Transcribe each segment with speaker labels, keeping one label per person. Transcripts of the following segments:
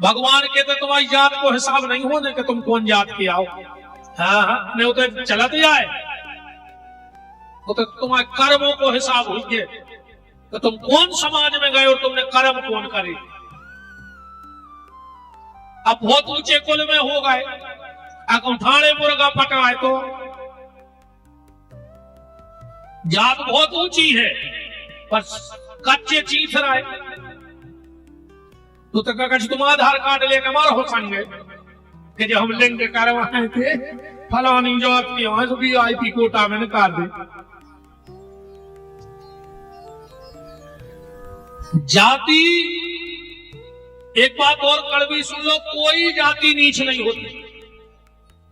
Speaker 1: भगवान के तो तुम्हारी जात को हिसाब नहीं होने कि तुम कौन जात के आओ। हाँ नहीं उसे चलत जाए तो तुम्हारे कर्मों को हिसाब होंगे कि तुम कौन समाज में गए और तुमने कर्म कौन करे। अब बहुत ऊंचे कुल में हो गए, अकुठाने मुर्गा पटाए तो जात बहुत ऊंची है पर कच्चे चीथ रहे तो कच तुम आधार कार्ड लेकर मारो संगे कि जो हम लिंक करवाए थे फलानी जात की वहां से VIP कोटा में निकाल दे। जाति एक बात और कड़वी सुन लो, कोई जाति नीच नहीं होती,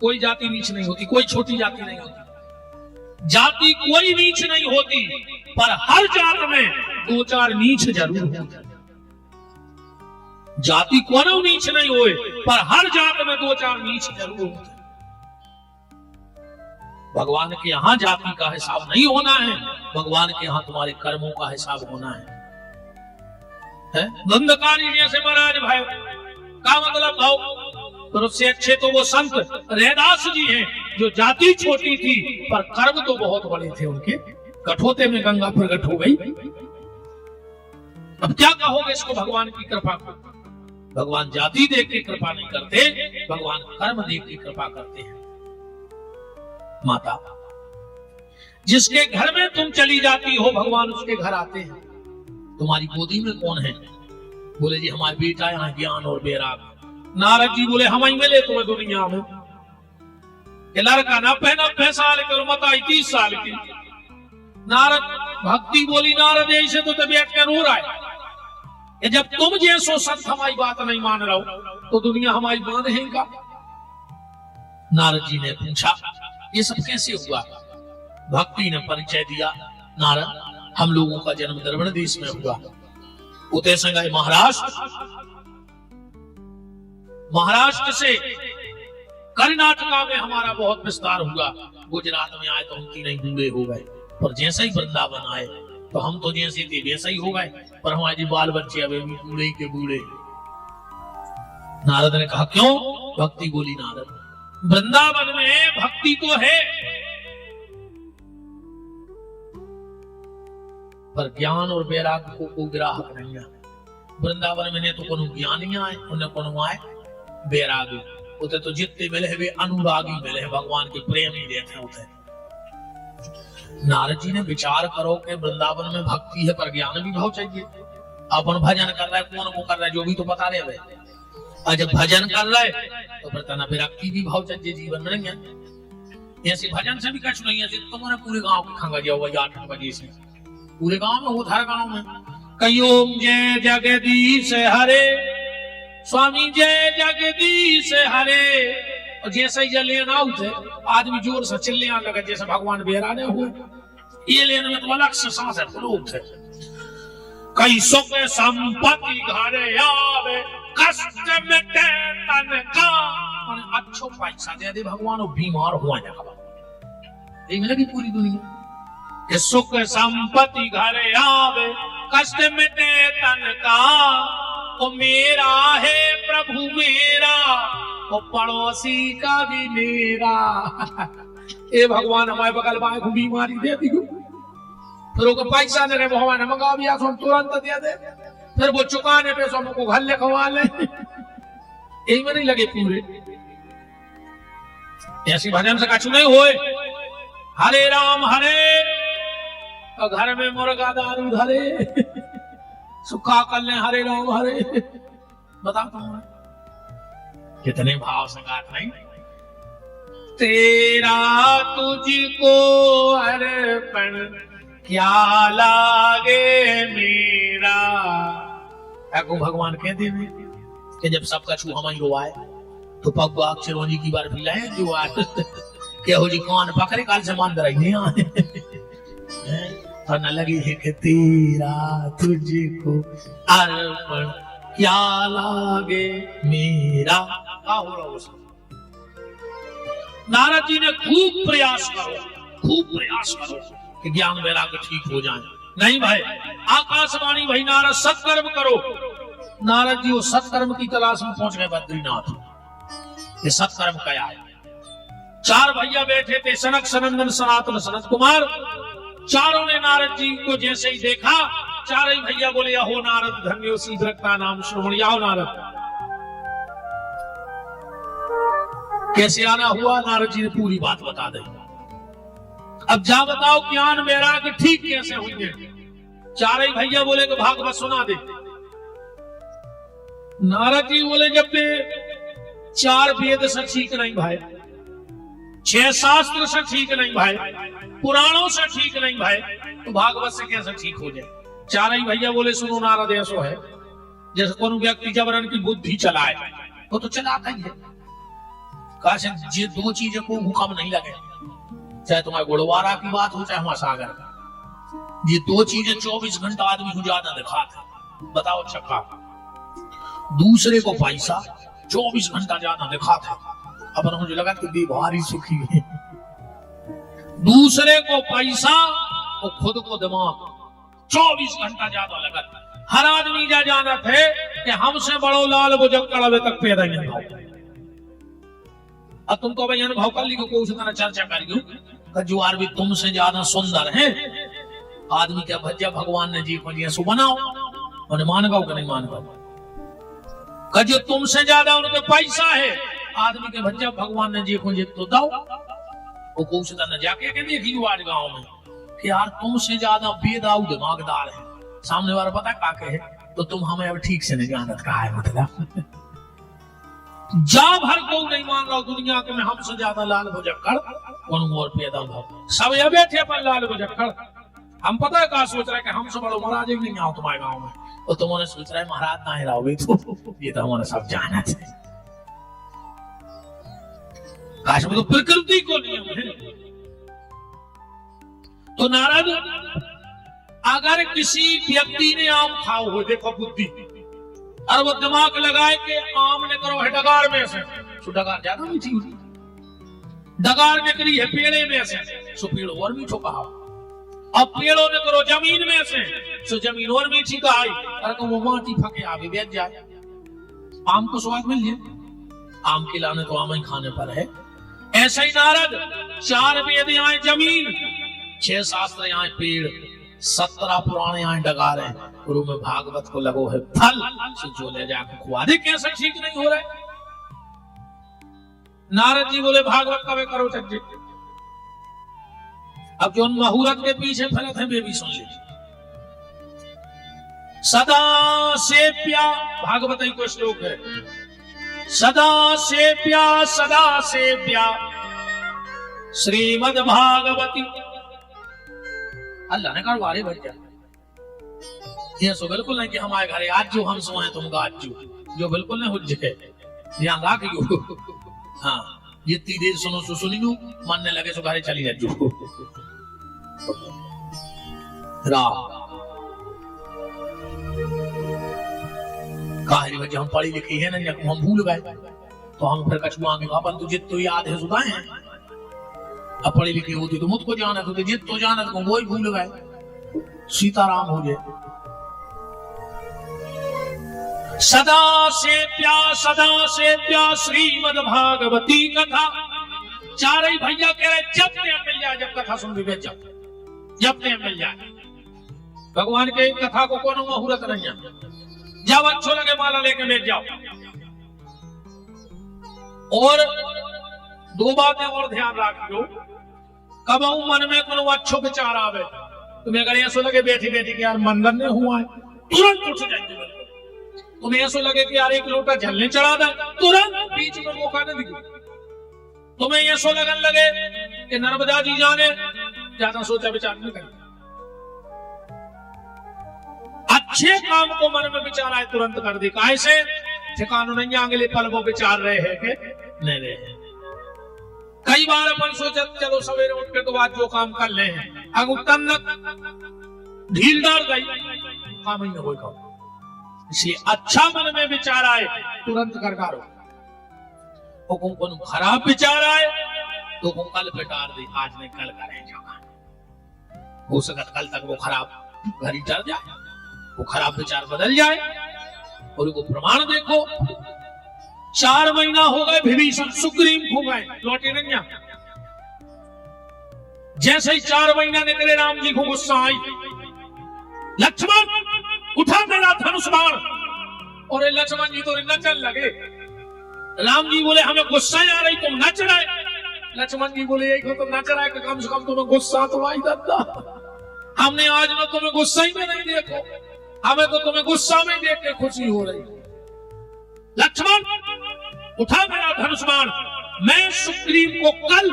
Speaker 1: कोई जाति नीच नहीं होती, कोई छोटी जाति नहीं होती, जाति कोई नीच नहीं होती पर हर जात में दो चार नीच जरूर होते। जाति कोनो नीच नहीं होए पर हर जात में दो चार नीच जरूर होते। भगवान के यहां जाति का हिसाब नहीं होना है, भगवान के यहां तुम्हारे कर्मों का हिसाब होना है। धंधकारी जैसे महाराज भाई का मतलब भाव तो उससे अच्छे तो वो संत रैदास जी हैं जो जाति छोटी थी पर कर्म तो बहुत बड़े थे उनके। कठोते में गंगा प्रकट हो गई। अब क्या कहोगे इसको भगवान की कृपा को? भगवान जाति देख के कृपा नहीं करते, भगवान कर्म देख के कृपा करते हैं। माता जिसके घर में तुम चली जाती हो भगवान उसके घर आते हैं। तुम्हारी गोदी में कौन है? बोले जी हमारे बेटा यहाँ ज्ञान और बैराग। नारद जी बोले हम ही मिले तुम्हें दुनिया में। लड़का 90 साल की और मत आई 30 साल की। नारद भक्ति बोली नारद ऐसे तो तबीयत के रो रहा है, जब तुम जैसो संत हमारी बात नहीं मान रहा हो तो दुनिया हमारी मान है का? नारद जी ने पूछा ये सब कैसे हुआ? भक्ति ने परिचय दिया, नारद हम लोगों का जन्म द्रविड़ देश में हुआ, उते संगाई महाराष्ट्र से कर्नाटका में हमारा बहुत विस्तार हुआ। गुजरात में आए तो हम तीन बूढ़े हो गए, पर जैसे ही वृंदावन आए तो हम तो जैसे थे वैसे ही हो गए, पर हमारे बाल बच्चे अभी भी बूढ़े के बूढ़े। नारद ने कहा क्यों? भक्ति बोली नारद वृंदावन में भक्ति तो है पर ज्ञान और वैराग्य को ग्राहक नहीं है। वृंदावन में ने तो कोनो ज्ञानी आए उन्हें कोनो आए वैरागी, उते तो जितने मिले वे अनुरागी मिले, भगवान के प्रेमी देते होते। नारद जी ने विचार करो कि वृंदावन में भक्ति है पर ज्ञान भी भाव चाहिए। अपन भजन कर रहा है कौन को कर रहा है जो भी तो बता रहे हैं, और जब भजन कर रहा है तो प्रतना विरक्ति भी भाव चाहिए जीवन में। नहीं है ऐसे भजन से भी कुछ नहीं है। तुम्हारे पूरे गांव की खंगा जाओ 8 बजे से पूरे गांव में उधर गांव में कयोम जय जगदीश हरे स्वामी जय जगदीश हरे, और जैसे ये लेन आउट है आदमी जोर से चिल्ले लगा जैसे भगवान बेराने हुए। ये लेन में तो अलग से सांस है है। कई सुख संपत्ति घरे आवे कष्ट मिटे तन का, अच्छो पैसा दे दे भगवान वो बीमार हुआ जाए। लगी पूरी दुनिया कि सुख संपत्ति घरे आवे कष्ट मिटे तन का, वो मेरा है प्रभु मेरा वो पड़ोसी का भी मेरा। ए भगवान हमारे बगल में को बीमारी दे दी, फिर वो पैसा नहीं भगवान मंगा भी हम तुरंत दे दे, फिर वो चुकाने पे हमको घर लिखवा ले। यही में नहीं लगे पूरे ऐसी भजन से कछु नहीं होए। हरे राम हरे और घर में मुर्गा दारू धरे सुखा कर ले हरे राम हरे। बताता हूं कितने भाव से गात नहीं। तेरा तुझको अर्पण क्या लागे मेरा। को भगवान कहते हैं कि जब सब कछु हम ही रोआए तो पगवा चिरौंजी की बार भी लाए जो क्या हो जी कौन पकड़े काल से मान दराई नहीं आए तो न लगी है कि तेरा तुझको अर्पण क्या लागे मेरा। हो रहा उसको नारद जी ने खूब प्रयास करो कि ज्ञान वैराग्य ठीक हो जाए। नहीं भाई आकाशवाणी भाई नारद सत्कर्म करो। नारद जी वो सत्कर्म की तलाश में पहुंच गए बद्रीनाथ। ये सत्कर्म क्या है? चार भैया बैठे थे, सनक सनंदन सनातन सनत कुमार। चारों ने नारद जी को जैसे ही देखा, चारों ही भैया बोले हो नारद धन्यो शीघ्र का नाम श्रवण। आओ नारद। कैसे आना हुआ नारद जी ने पूरी बात बता दी। अब जा बताओ ज्ञान वैराग्य ठीक कैसे होंगे? चारों ही भैया बोले कि भागवत सुना दे। नारद जी बोले जब पे 4 वेद से ठीक नहीं भाई, 6 शास्त्र से ठीक नहीं भाई, पुराणों से ठीक नहीं भाई, तो भागवत से कैसे ठीक हो जाए? चारों ही भैया बोले सुनो नारद ऐसो है जैसे कोई व्यक्ति जबरन की बुद्धि चलाए, वो तो चलाता ही है। काश ये 2 चीजें को हुक्म नहीं लगे, चाहे तुम्हारे गुड़वारा की बात हो चाहे महासागर की, ये 2 चीजें 24 घंटा आदमी को ज्यादा दिखाते। बताओ छक्का, दूसरे को पैसा 24 घंटा ज्यादा दिखाते, अपन मुझे लगा कि बेभारी सुखी है। दूसरे को पैसा और खुद को दिमाग 24 घंटा ज्यादा लगा। हर आदमी जा जाना थे कि हमसे बड़ो लाल बुजक्कड़ अभी तक पैदा नहीं हुआ। अब तुम तो भाई अनुभव कर ली को उसी तरह चर्चा करियो जो आदमी तुमसे ज्यादा सुंदर है, आदमी क्या भज्जा भगवान ने जी को सो बनाओ, उन्हें मान गाओ कि नहीं मान गाओ। जो तुमसे ज्यादा उनके पैसा है, आदमी के भज्जा भगवान ने जी को तो दो। वो कुछ तरह जाके के देखी आज गांव में कि यार तुमसे ज्यादा बेदाऊ दिमागदार है, सामने वाला पता का है, तो तुम हमें अब ठीक से नहीं जानत कहा है। मतलब जा भर को नहीं मान रहा दुनिया के में हमसे ज्यादा लाल भुजक्कड़ कौन मोर पैदा हो। सब ये बैठे पर लाल भुजक्कड़, हम पता है कहा सोच रहे हैं कि हमसे बड़ो महाराज ही नहीं आओ तुम्हारे गांव में, तो तुमने सोच रहे महाराज ना ही रहोगे, तो ये तो हमारे सब जाना है। काश में तो प्रकृति को नियम है। तो नारद अगर किसी व्यक्ति ने आम खाओ हो, देखो बुद्धि, और वो दिमाग लगाए कि आम ने करो है डगार में से, तो डगार ज्यादा मीठी होती, डगार निकली है पेड़े में से, सो पेड़ और मीठो कहा। अब पेड़ों ने करो जमीन में से, सो जमीन और मीठी कहा। अरे वो माटी फके आगे बैठ जाए, आम को स्वाद मिल जाए। आम खिलाने तो आम ही खाने पर है। ऐसा ही नारद 4 वेद आए जमीन, 6 शास्त्र आए पेड़, 17 पुराने आए डगारे, गुरु में भागवत को लगो है फल, जो ले जाकर खुआ दे। कैसे ठीक नहीं हो रहा है? नारद जी बोले भागवत कवे करो चज्जे। अब जो उन मुहूर्त के पीछे फलत है वे भी सुन लीजिए। सदा सेव्या, भागवत ही को श्लोक है, सदा सेव्या श्रीमद् भागवती। अल्लाह ने कहा वारे बैठ जा, ये सो बिल्कुल नहीं कि हमारे घरे आज जो हम सो हैं तुम गाज जो बिल्कुल नहीं हुज्ज है, ध्यान रखियो। हाँ जितनी देर सुनो सो सुनी लो, मानने लगे सो घरे चली जाओ। काहरी वजह हम पढ़ी लिखी है ना, हम भूल गए तो हम फिर कछुआंगे अपन तो जित तो याद है सुधा है। अब पढ़ी लिखी होती तो मुझको जानत होती, जित तो जानत को वो ही भूल गए। सीताराम हो जाए। सदा सेव्या श्रीमद् भागवती कथा। चार ही भैया कह रहे जब टाइम मिल जाए, जब कथा सुन भी जब टाइम मिल जाए। भगवान के कथा को कोनो मुहूर्त नहीं है, जब अच्छो लगे माला लेके बैठ जाओ। और 2 बातें और ध्यान रखियो, कब मन में कोनो अच्छो विचार आवे, तुम्हें अगर ऐसा लगे बैठी बैठी कि यार मंदन ने हुआ है, तुरंत उठ जाइए। तुम्हें ऐसा लगे कि यार 1 लोटा जलने चढ़ा दे, तुरंत बीच में मौका न दिखे। तुम्हें ऐसा लगन लगे कि नर्मदा जी जाने, ज्यादा सोचा विचार नहीं करें। अच्छे काम को मन में विचार आए तुरंत कर दी। कैसे ठिकानों नहीं आगे पल वो विचार रहे हैं कि नहीं रहे हैं। कई बार अपन सोचा चलो सवेरे उठ के तो आज जो काम कर ले हैं, अगर तन ढील डाल गई काम ही न हो। इसलिए अच्छा मन में विचार आए तुरंत कर करो। हुकुम को खराब विचार आए तो हुकुम कल पिटार दी, आज नहीं कल करें जो। हो सकता कल तक वो खराब घड़ी चढ़ जाए, वो खराब विचार बदल जाए। और वो प्रमाण देखो, 4 महीना हो गए, विभीषण सुग्रीव खो गए, लौटे नहीं। जैसे ही 4 महीना निकले, राम जी को गुस्सा आई, लक्ष्मण उठा मेरा धनुष बाण। और लक्ष्मण जी तो नचन लगे। राम जी बोले हमें गुस्सा आ रही, तुम नच रहे। लक्ष्मण जी बोले यही तो नच रहा है कि कम से कम तुम्हें गुस्सा तो आई दादा। हमने आज ना तुम्हें गुस्सा ही में नहीं देखो, हमें तो तुम्हें गुस्सा में देख के खुशी हो रही। लक्ष्मण उठा मेरा धनुष बाण, मैं सुग्रीव को कल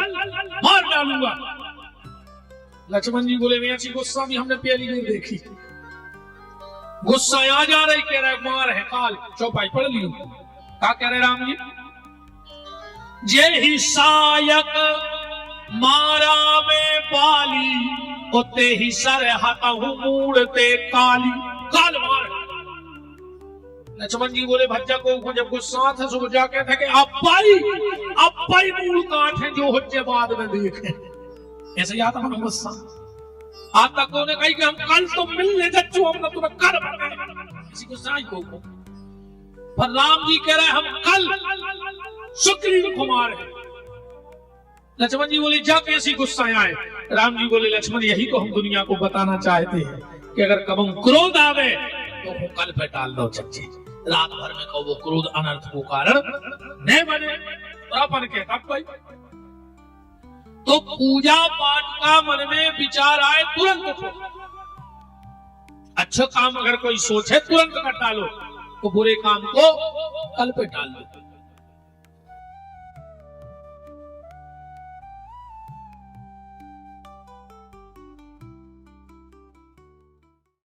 Speaker 1: मार डालूंगा। लक्ष्मण जी बोले मैं ऐसी गुस्सा भी हमने पहली नहीं देखी। गुस्सा आ जा रही, कह रहा है मार है काल। चौपाई पढ़ ली, क्या कह रहे राम जी? जे ही सायक मारा में पाली, उते ही सर हतहु मूड़ते काली। काल मार। लक्ष्मण जी बोले भज्जा को जब गुस्सा था सो जाके थे कि अपाई मूल काट है जो हज्जे बाद में देखे। ऐसे ही आता हमें गुस्सा। आज तक उन्होंने कही कि हम कल तो मिलने जच्चू, हम तुम्हें कर बताए, किसी गुस्सा ही को। पर राम जी कह रहे हम कल सुग्रीव को मारे। लक्ष्मण जी बोले जा कैसी गुस्सा आए। राम जी बोले लक्ष्मण यही तो हम दुनिया को बताना चाहते हैं कि अगर कब क्रोध आवे तो वो कल पे टाल दो चच्चे। रात भर में कहो वो क्रोध अनर्थ को कारण नहीं बने। और अपन कहता भाई तो पूजा पाठ का मन में विचार आए तुरंत उठो। अच्छा काम अगर कोई सोचे तुरंत कर डालो, तो बुरे काम को कल पे टाल दो।